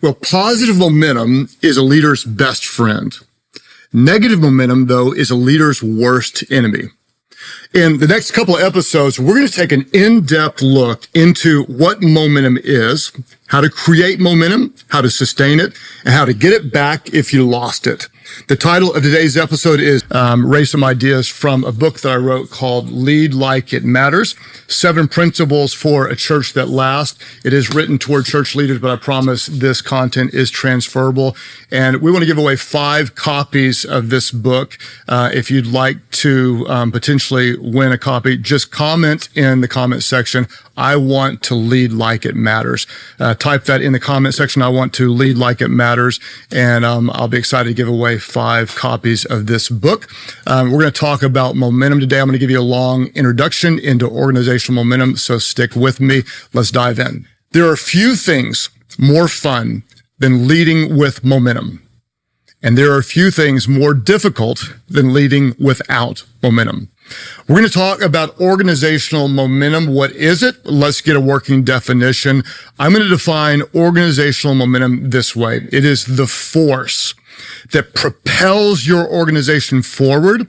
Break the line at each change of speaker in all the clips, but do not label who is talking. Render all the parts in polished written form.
Well, positive momentum is a leader's best friend. Negative momentum, though, is a leader's worst enemy. In the next couple of episodes, we're going to take an in-depth look into what momentum is, how to create momentum, how to sustain it, and how to get it back if you lost it. The title of today's episode is raise some ideas from a book that I wrote called Lead Like It Matters, 7 Principles for a Church That Lasts. It is written toward church leaders, but I promise this content is transferable. And we want to give away 5 copies of this book. If you'd like to potentially win a copy, just comment in the comment section, I want to lead like it matters. Type that in the comment section, I want to lead like it matters, and I'll be excited to give away 5 copies of this book. We're going to talk about momentum today. I'm going to give you a long introduction into organizational momentum, so stick with me. Let's dive in. There are few things more fun than leading with momentum, and there are few things more difficult than leading without momentum. We're going to talk about organizational momentum. What is it? Let's get a working definition. I'm going to define organizational momentum this way. It is the force that propels your organization forward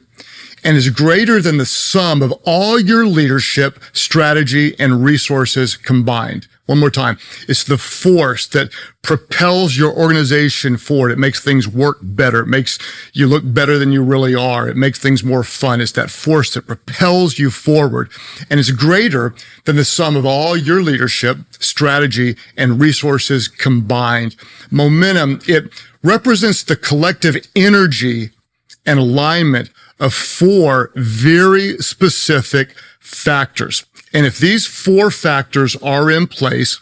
and is greater than the sum of all your leadership, strategy, and resources combined. One more time. It's the force that propels your organization forward. It makes things work better. It makes you look better than you really are. It makes things more fun. It's that force that propels you forward and is greater than the sum of all your leadership, strategy, and resources combined. Momentum, it represents the collective energy and alignment of 4 very specific factors. And if these 4 factors are in place,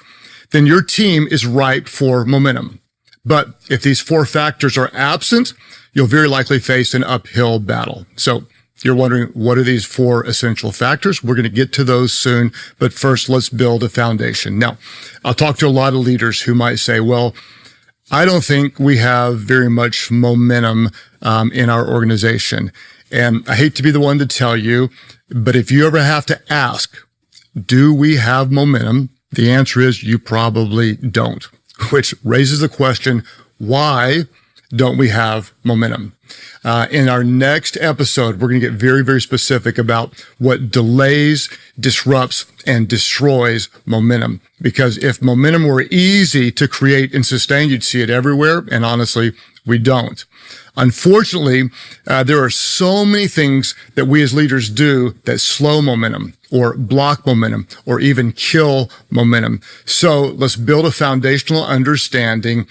then your team is ripe for momentum. But if these 4 factors are absent, you'll very likely face an uphill battle. So you're wondering, what are these 4 essential factors? We're going to get to those soon. But first, let's build a foundation. Now, I'll talk to a lot of leaders who might say, well, I don't think we have very much momentum in our organization. And I hate to be the one to tell you, but if you ever have to ask, do we have momentum? The answer is you probably don't, which raises the question, why don't we have momentum? In our next episode, we're going to get very, very specific about what delays, disrupts, and destroys momentum. Because if momentum were easy to create and sustain, you'd see it everywhere. And honestly, we don't. Unfortunately, there are so many things that we as leaders do that slow momentum or block momentum or even kill momentum. So let's build a foundational understanding.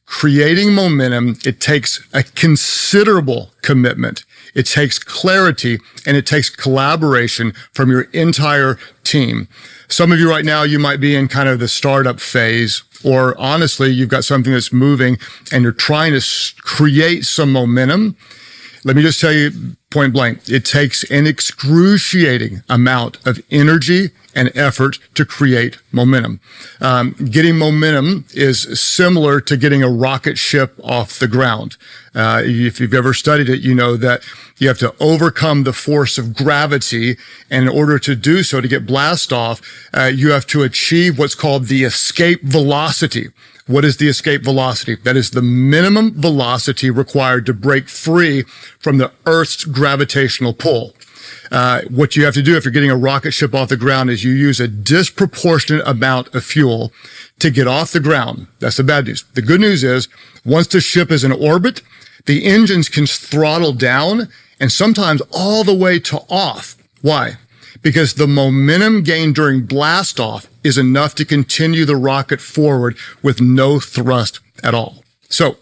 Creating momentum, it takes a considerable commitment. It takes clarity and it takes collaboration from your entire team. Some of you right now, you might be in kind of the startup phase, or honestly, you've got something that's moving and you're trying to create some momentum. Let me just tell you point blank, it takes an excruciating amount of energy and effort to create momentum. Getting momentum is similar to getting a rocket ship off the ground. If you've ever studied it, you know that you have to overcome the force of gravity. And in order to do so, to get blast off, you have to achieve what's called the escape velocity. What is the escape velocity? That is the minimum velocity required to break free from the Earth's gravitational pull. What you have to do if you're getting a rocket ship off the ground is you use a disproportionate amount of fuel to get off the ground. That's the bad news. The good news is once the ship is in orbit, the engines can throttle down and sometimes all the way to off. Why? Because the momentum gained during blast off is enough to continue the rocket forward with no thrust at all. So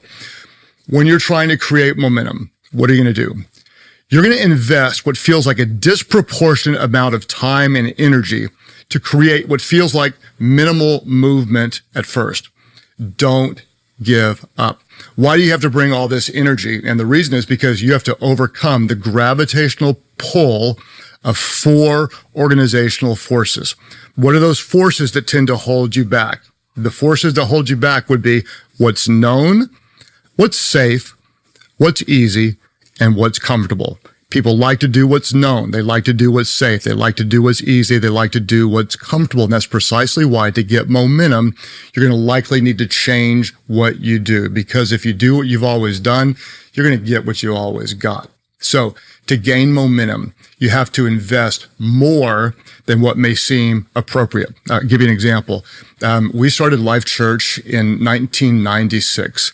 when you're trying to create momentum, what are you going to do? You're going to invest what feels like a disproportionate amount of time and energy to create what feels like minimal movement at first. Don't give up. Why do you have to bring all this energy? And the reason is because you have to overcome the gravitational pull of 4 organizational forces. What are those forces that tend to hold you back? The forces that hold you back would be what's known, what's safe, what's easy, and what's comfortable. People like to do what's known. They like to do what's safe. They like to do what's easy. They like to do what's comfortable. And that's precisely why, to get momentum, you're going to likely need to change what you do. Because if you do what you've always done, you're going to get what you always got. So to gain momentum, you have to invest more than what may seem appropriate. I'll give you an example. We started Life Church in 1996.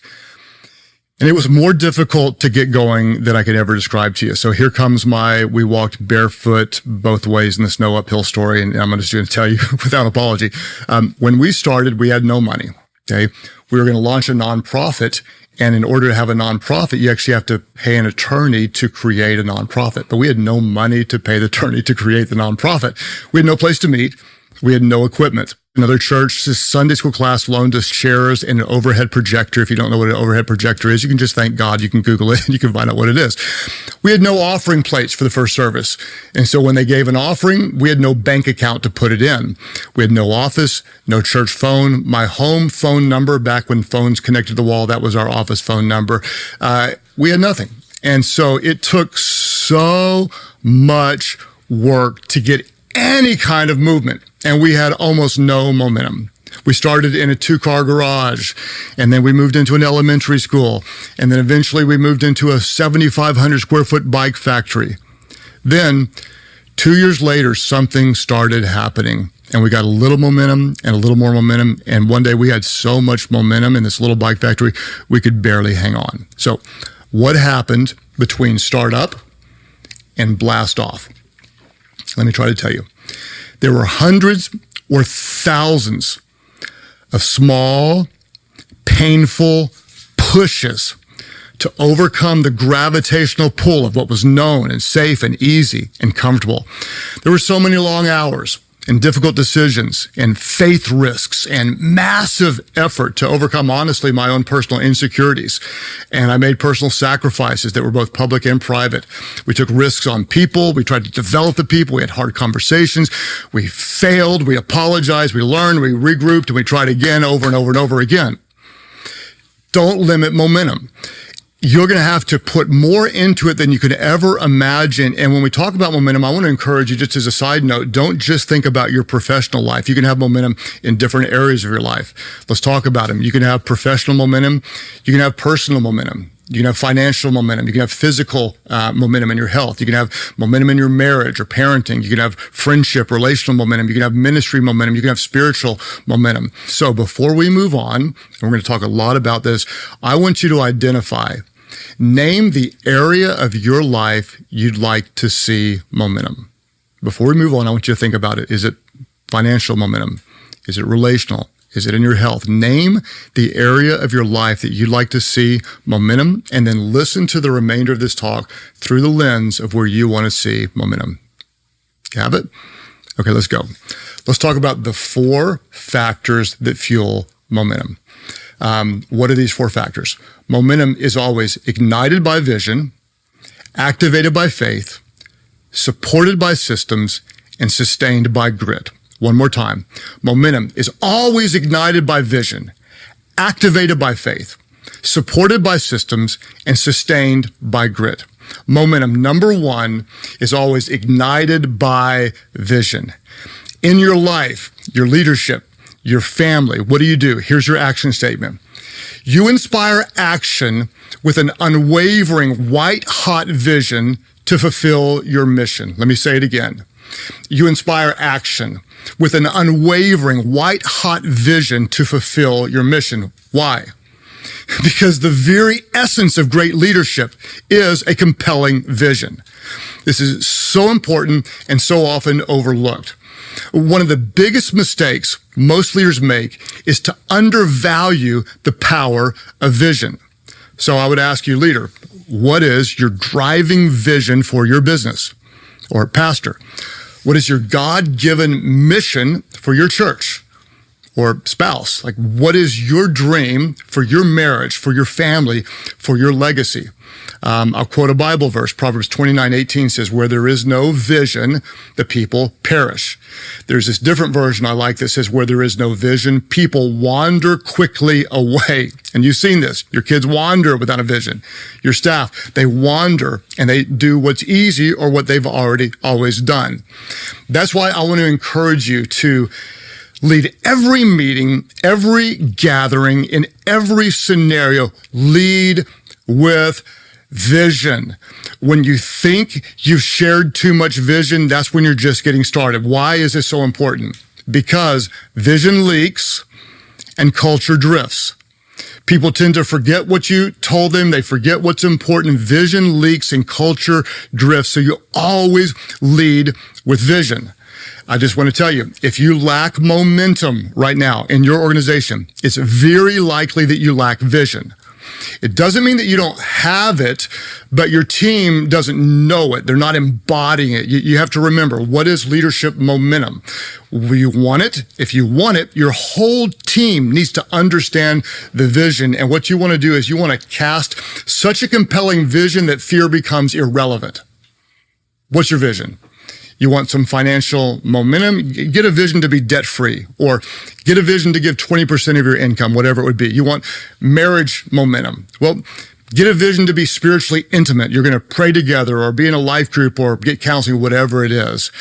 And it was more difficult to get going than I could ever describe to you. So here comes we walked barefoot both ways in the snow uphill story. And I'm just going to tell you without apology. When we started, we had no money. Okay. We were going to launch a nonprofit. And in order to have a nonprofit, you actually have to pay an attorney to create a nonprofit. But we had no money to pay the attorney to create the nonprofit. We had no place to meet. We had no equipment. Another church's Sunday school class loaned us chairs and an overhead projector. If you don't know what an overhead projector is, you can just thank God. You can Google it and you can find out what it is. We had no offering plates for the first service. And so when they gave an offering, we had no bank account to put it in. We had no office, no church phone. My home phone number, back when phones connected to the wall, that was our office phone number. We had nothing. And so it took so much work to get any kind of movement. And we had almost no momentum. We started in a 2-car garage, and then we moved into an elementary school, and then eventually we moved into a 7,500 square foot bike factory. Then 2 years later, something started happening, and we got a little momentum and a little more momentum. And one day we had so much momentum in this little bike factory, we could barely hang on. So what happened between startup and blast off? Let me try to tell you. There were hundreds or thousands of small, painful pushes to overcome the gravitational pull of what was known and safe and easy and comfortable. There were so many long hours and difficult decisions and faith risks and massive effort to overcome, honestly, my own personal insecurities. And I made personal sacrifices that were both public and private. We took risks on people. We tried to develop the people. We had hard conversations. We failed. We apologized. We learned. We regrouped, and we tried again over and over and over again. Don't limit momentum. You're going to have to put more into it than you could ever imagine. And when we talk about momentum, I want to encourage you, just as a side note, don't just think about your professional life. You can have momentum in different areas of your life. Let's talk about them. You can have professional momentum. You can have personal momentum. You can have financial momentum. You can have physical momentum in your health. You can have momentum in your marriage or parenting. You can have friendship, relational momentum. You can have ministry momentum. You can have spiritual momentum. So before we move on, and we're going to talk a lot about this, I want you to name the area of your life you'd like to see momentum. Before we move on, I want you to think about it. Is it financial momentum? Is it relational? Is it in your health? Name the area of your life that you'd like to see momentum, and then listen to the remainder of this talk through the lens of where you want to see momentum. Have it? Okay, let's go. Let's talk about the 4 factors that fuel momentum. What are these 4 factors? Momentum is always ignited by vision, activated by faith, supported by systems, and sustained by grit. One more time. Momentum is always ignited by vision, activated by faith, supported by systems, and sustained by grit. Momentum, number 1, is always ignited by vision. In your life, your leadership, your family, what do? Here's your action statement. You inspire action with an unwavering, white-hot vision to fulfill your mission. Let me say it again. You inspire action with an unwavering, white-hot vision to fulfill your mission. Why? Because the very essence of great leadership is a compelling vision. This is so important and so often overlooked. One of the biggest mistakes most leaders make is to undervalue the power of vision. So I would ask you, leader, what is your driving vision for your business? Or pastor, what is your God-given mission for your church? or spouse? Like, what is your dream for your marriage, for your family, for your legacy? I'll quote a Bible verse. Proverbs 29:18 says, where there is no vision, the people perish. There's this different version I like that says, where there is no vision, people wander quickly away. And you've seen this. Your kids wander without a vision. Your staff, they wander and they do what's easy or what they've always done. That's why I want to encourage you to lead every meeting, every gathering, in every scenario. Lead with vision. When you think you've shared too much vision, that's when you're just getting started. Why is this so important? Because vision leaks and culture drifts. People tend to forget what you told them. They forget what's important. Vision leaks and culture drifts. So you always lead with vision. I just want to tell you, if you lack momentum right now in your organization, it's very likely that you lack vision. It doesn't mean that you don't have it, but your team doesn't know it. They're not embodying it. You have to remember, what is leadership momentum? You want it. If you want it, your whole team needs to understand the vision. And what you want to do is you want to cast such a compelling vision that fear becomes irrelevant. What's your vision? You want some financial momentum? Get a vision to be debt-free, or get a vision to give 20% of your income, whatever it would be. You want marriage momentum. Well, get a vision to be spiritually intimate. You're going to pray together or be in a life group or get counseling, whatever it is.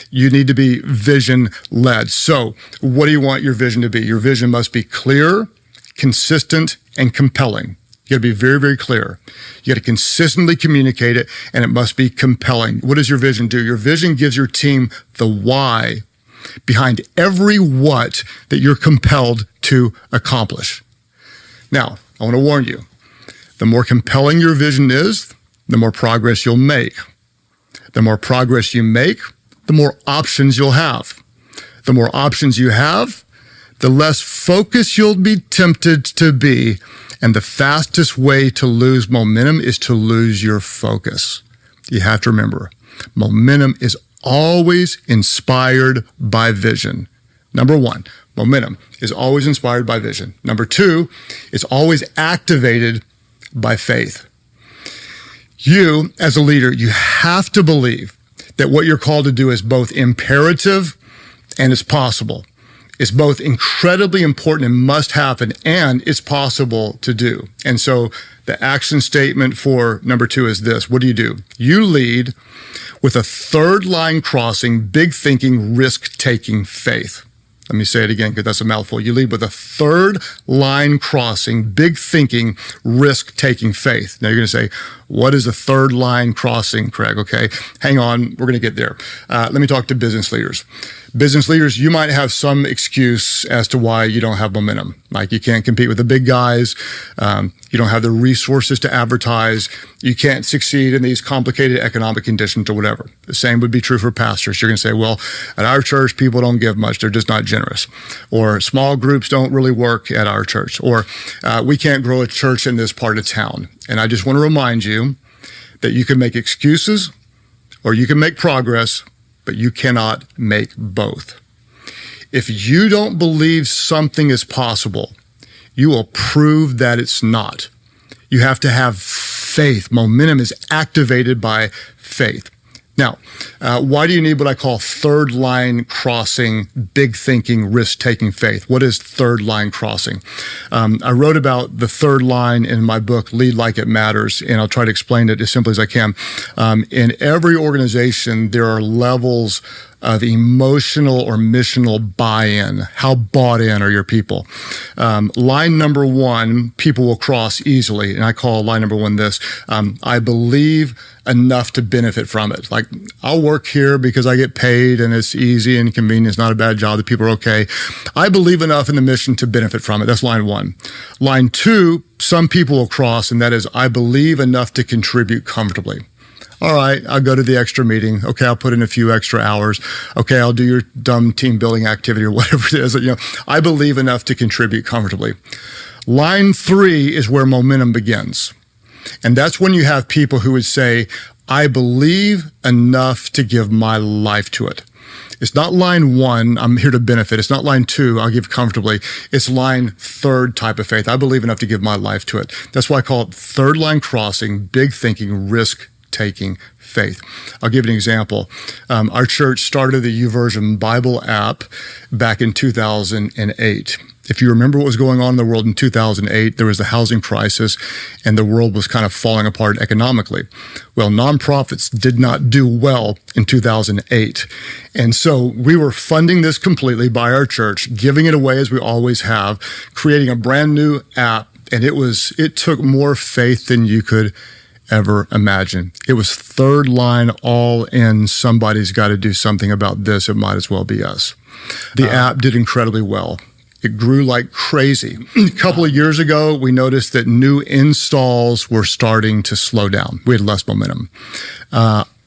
You need to be vision-led. So what do you want your vision to be? Your vision must be clear, consistent, and compelling. You got to be very, very clear. You got to consistently communicate it, and it must be compelling. What does your vision do? Your vision gives your team the why behind every what that you're compelled to accomplish. Now, I want to warn you, the more compelling your vision is, the more progress you'll make. The more progress you make, the more options you'll have. The more options you have, the less focused you'll be tempted to be. And the fastest way to lose momentum is to lose your focus. You have to remember, momentum is always inspired by vision. Number one, momentum is always inspired by vision. Number two, it's always activated by faith. You, as a leader, you have to believe that what you're called to do is both imperative and it's possible. It's both incredibly important and must happen, and it's possible to do. And so the action statement for number two is this. What do? You lead with a third line crossing, big thinking, risk-taking faith. Let me say it again, because that's a mouthful. You lead with a third line crossing, big thinking, risk-taking faith. Now you're going to say, what is a third line crossing, Craig? Okay, hang on. We're going to get there. Let me talk to business leaders. Business leaders, you might have some excuse as to why you don't have momentum. Like you can't compete with the big guys. You don't have the resources to advertise. You can't succeed in these complicated economic conditions or whatever. The same would be true for pastors. You're going to say, well, at our church, people don't give much. They're just not generous. Or small groups don't really work at our church. Or we can't grow a church in this part of town. And I just want to remind you that you can make excuses or you can make progress, but you cannot make both. If you don't believe something is possible, you will prove that it's not. You have to have faith. Momentum is activated by faith. Now, why do you need what I call third line crossing, big thinking, risk-taking faith? What is third line crossing? I wrote about the third line in my book, Lead Like It Matters, and I'll try to explain it as simply as I can. In every organization, there are levels of emotional or missional buy-in. How bought in are your people? Line number one, people will cross easily, and I call line number one this, I believe enough to benefit from it. Like, I'll work here because I get paid and it's easy and convenient. It's not a bad job. The people are okay. I believe enough in the mission to benefit from it. That's line one. Line two, some people will cross, and that is, I believe enough to contribute comfortably. All right, I'll go to the extra meeting. Okay, I'll put in a few extra hours. Okay, I'll do your dumb team building activity or whatever it is. I believe enough to contribute comfortably. Line three is where momentum begins. And that's when you have people who would say, I believe enough to give my life to it. It's not line 1, I'm here to benefit. It's not line 2, I'll give comfortably. It's line 3rd type of faith. I believe enough to give my life to it. That's why I call it third line crossing, big thinking, risk taking faith. I'll give you an example. Our church started the YouVersion Bible app back in 2008. If you remember what was going on in the world in 2008, there was the housing crisis and the world was kind of falling apart economically. Well, nonprofits did not do well in 2008. And so we were funding this completely by our church, giving it away as we always have, creating a brand new app. And it took more faith than you could ever imagine. It was third line all in. Somebody's got to do something about this. It might as well be us. The app did incredibly well. It grew like crazy. A couple of years ago, we noticed that new installs were starting to slow down. We had less momentum.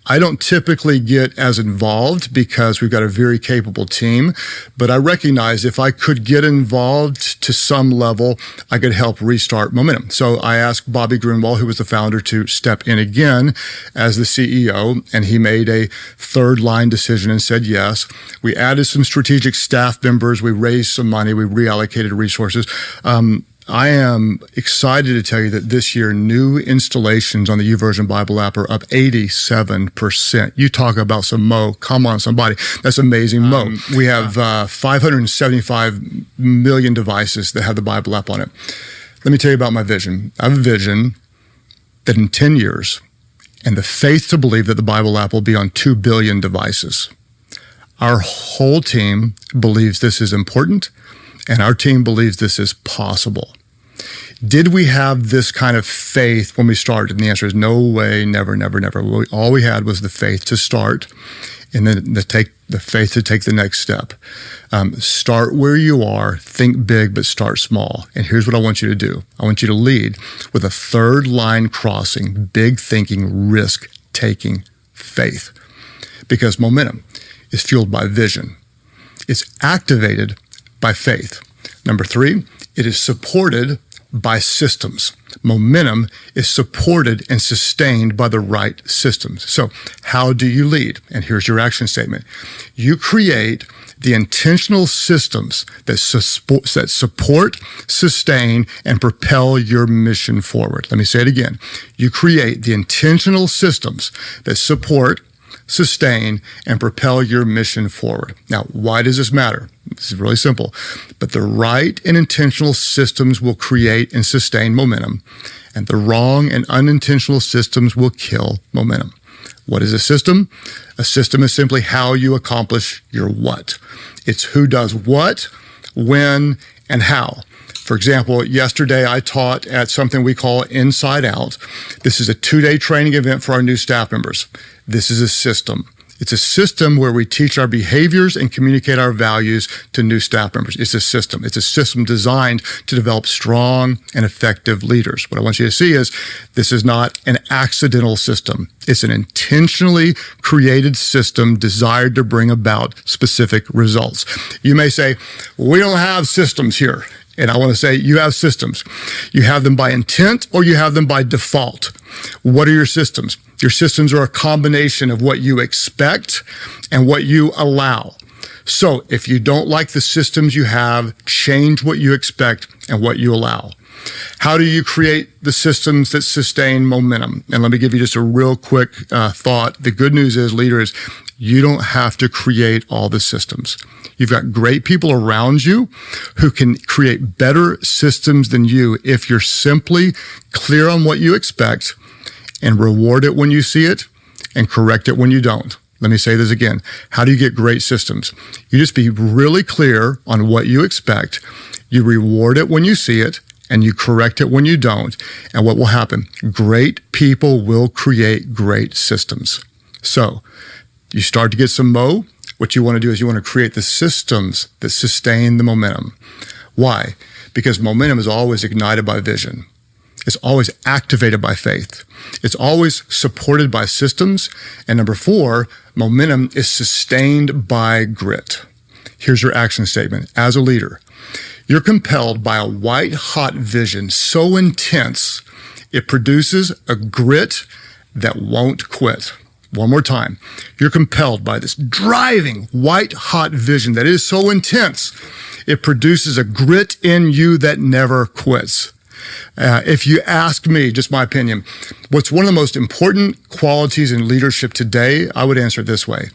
I don't typically get as involved because we've got a very capable team, but I recognize if I could get involved to some level, I could help restart momentum. So I asked Bobby Grunwald, who was the founder, to step in again as the CEO, and he made a third line decision and said yes. We added some strategic staff members. We raised some money. We reallocated resources. I am excited to tell you that this year, new installations on the YouVersion Bible app are up 87%. You talk about some Mo. Come on, somebody. That's amazing, Mo. We have 575 million devices that have the Bible app on it. Let me tell you about my vision. I have a vision that in 10 years, and the faith to believe that the Bible app will be on 2 billion devices. Our whole team believes this is important, and our team believes this is possible. Did we have this kind of faith when we started? And the answer is no way, never, never, never. All we had was the faith to start and then the faith to take the next step. Start where you are, think big, but start small. And here's what I want you to do. I want you to lead with a third line crossing, big thinking, risk taking faith. Because momentum is fueled by vision. It's activated by faith. Number 3, it is supported by systems. Momentum is supported and sustained by the right systems. So how do you lead? And here's your action statement. You create the intentional systems that support, sustain, and propel your mission forward. Let me say it again. You create the intentional systems that support, sustain, and propel your mission forward. Now, why does this matter? This is really simple. But the right and intentional systems will create and sustain momentum, and the wrong and unintentional systems will kill momentum. What is a system? A system is simply how you accomplish your what. It's who does what, when, and how. For example, yesterday I taught at something we call Inside Out. This is a 2-day training event for our new staff members. This is a system. It's a system where we teach our behaviors and communicate our values to new staff members. It's a system. It's a system designed to develop strong and effective leaders. What I want you to see is this is not an accidental system. It's an intentionally created system desired to bring about specific results. You may say, we don't have systems here. And I want to say you have systems. You have them by intent or you have them by default. What are your systems? Your systems are a combination of what you expect and what you allow. So if you don't like the systems you have, change what you expect and what you allow. How do you create the systems that sustain momentum? And let me give you just a real quick thought. The good news is, leaders, you don't have to create all the systems. You've got great people around you who can create better systems than you if you're simply clear on what you expect and reward it when you see it and correct it when you don't. Let me say this again. How do you get great systems? You just be really clear on what you expect. You reward it when you see it and you correct it when you don't. And what will happen? Great people will create great systems. So you start to get some mo. What you want to do is you want to create the systems that sustain the momentum. Why? Because momentum is always ignited by vision. It's always activated by faith. It's always supported by systems. And number 4, momentum is sustained by grit. Here's your action statement. As a leader, you're compelled by a white-hot vision so intense, it produces a grit that won't quit. One more time. You're compelled by this driving, white-hot vision that is so intense, it produces a grit in you that never quits. If you ask me, just my opinion, what's one of the most important qualities in leadership today, I would answer it this way,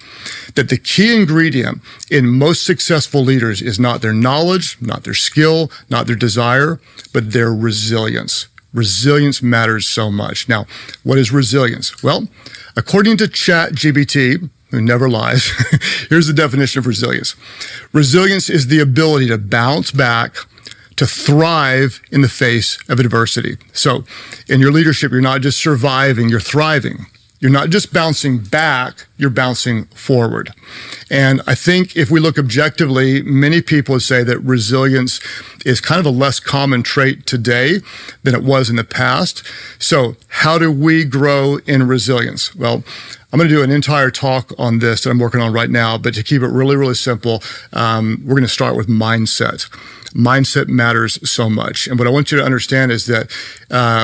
that the key ingredient in most successful leaders is not their knowledge, not their skill, not their desire, but their resilience. Resilience matters so much. Now, what is resilience? Well, according to ChatGPT, who never lies, here's the definition of resilience. Resilience is the ability to bounce back, to thrive in the face of adversity. So in your leadership, you're not just surviving, you're thriving. You're not just bouncing back, you're bouncing forward. And I think if we look objectively, many people would say that resilience is kind of a less common trait today than it was in the past. So how do we grow in resilience? Well, I'm going to do an entire talk on this that I'm working on right now, but to keep it really, really simple, we're going to start with mindset. Mindset matters so much. And what I want you to understand is that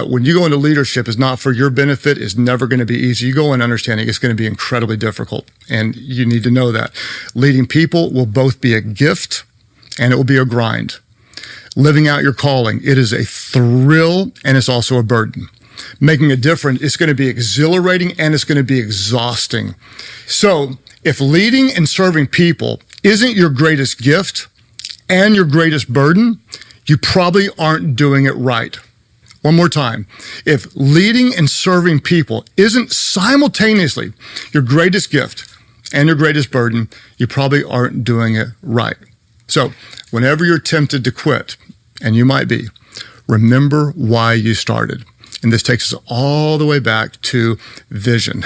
when you go into leadership, it's not for your benefit. It's never going to be easy. You go in understanding it's going to be incredibly difficult. And you need to know that. Leading people will both be a gift and it will be a grind. Living out your calling, it is a thrill and it's also a burden. Making a difference, it's going to be exhilarating and it's going to be exhausting. So if leading and serving people isn't your greatest gift and your greatest burden, you probably aren't doing it right. One more time. If leading and serving people isn't simultaneously your greatest gift and your greatest burden, you probably aren't doing it right. So whenever you're tempted to quit, and you might be, remember why you started. And this takes us all the way back to vision.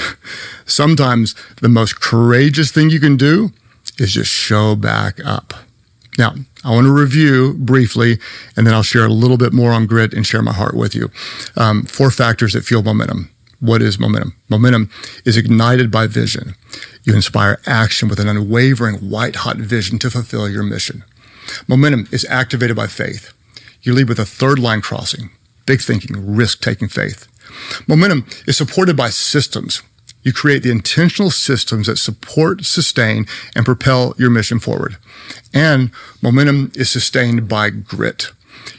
Sometimes the most courageous thing you can do is just show back up. Now, I want to review briefly, and then I'll share a little bit more on grit and share my heart with you. 4 factors that fuel momentum. What is momentum? Momentum is ignited by vision. You inspire action with an unwavering, white-hot vision to fulfill your mission. Momentum is activated by faith. You lead with a third line crossing. Big thinking, risk-taking faith. Momentum is supported by systems. You create the intentional systems that support, sustain, and propel your mission forward. And momentum is sustained by grit.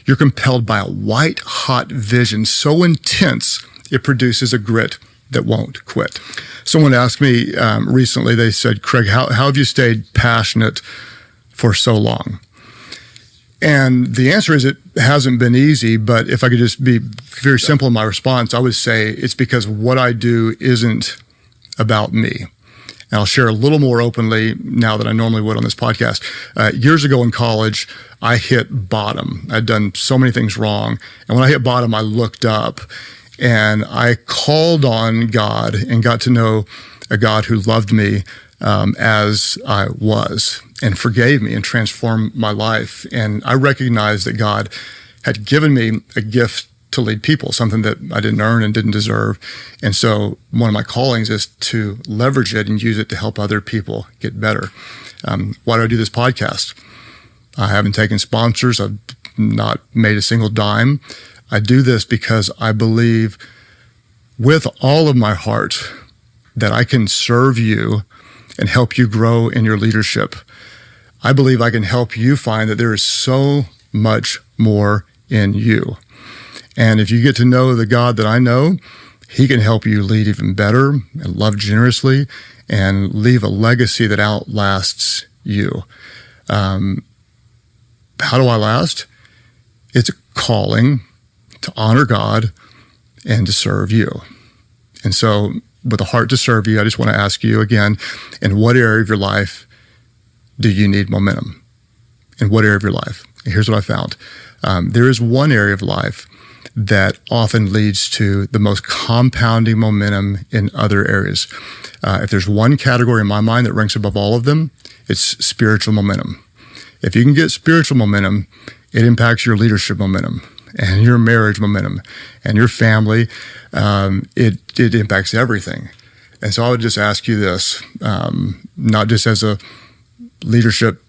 You're compelled by a white-hot vision so intense, it produces a grit that won't quit. Someone asked me recently, they said, Craig, how have you stayed passionate for so long? And the answer is it hasn't been easy, but if I could just be very simple in my response, I would say it's because what I do isn't about me. And I'll share a little more openly now than I normally would on this podcast. Years ago in college, I hit bottom. I'd done so many things wrong. And when I hit bottom, I looked up and I called on God and got to know a God who loved me as I was and forgave me and transformed my life. And I recognized that God had given me a gift to lead people, something that I didn't earn and didn't deserve. And so one of my callings is to leverage it and use it to help other people get better. Why do I do this podcast? I haven't taken sponsors. I've not made a single dime. I do this because I believe with all of my heart that I can serve you and help you grow in your leadership. I believe I can help you find that there is so much more in you. And if you get to know the God that I know, he can help you lead even better and love generously and leave a legacy that outlasts you. How do I last? It's a calling to honor God and to serve you. And so with a heart to serve you, I just want to ask you again, in what area of your life do you need momentum? In what area of your life? And here's what I found. There is one area of life that often leads to the most compounding momentum in other areas. If there's one category in my mind that ranks above all of them, it's spiritual momentum. If you can get spiritual momentum, it impacts your leadership momentum and your marriage momentum and your family. It impacts everything. And so I would just ask you this, not just as a leadership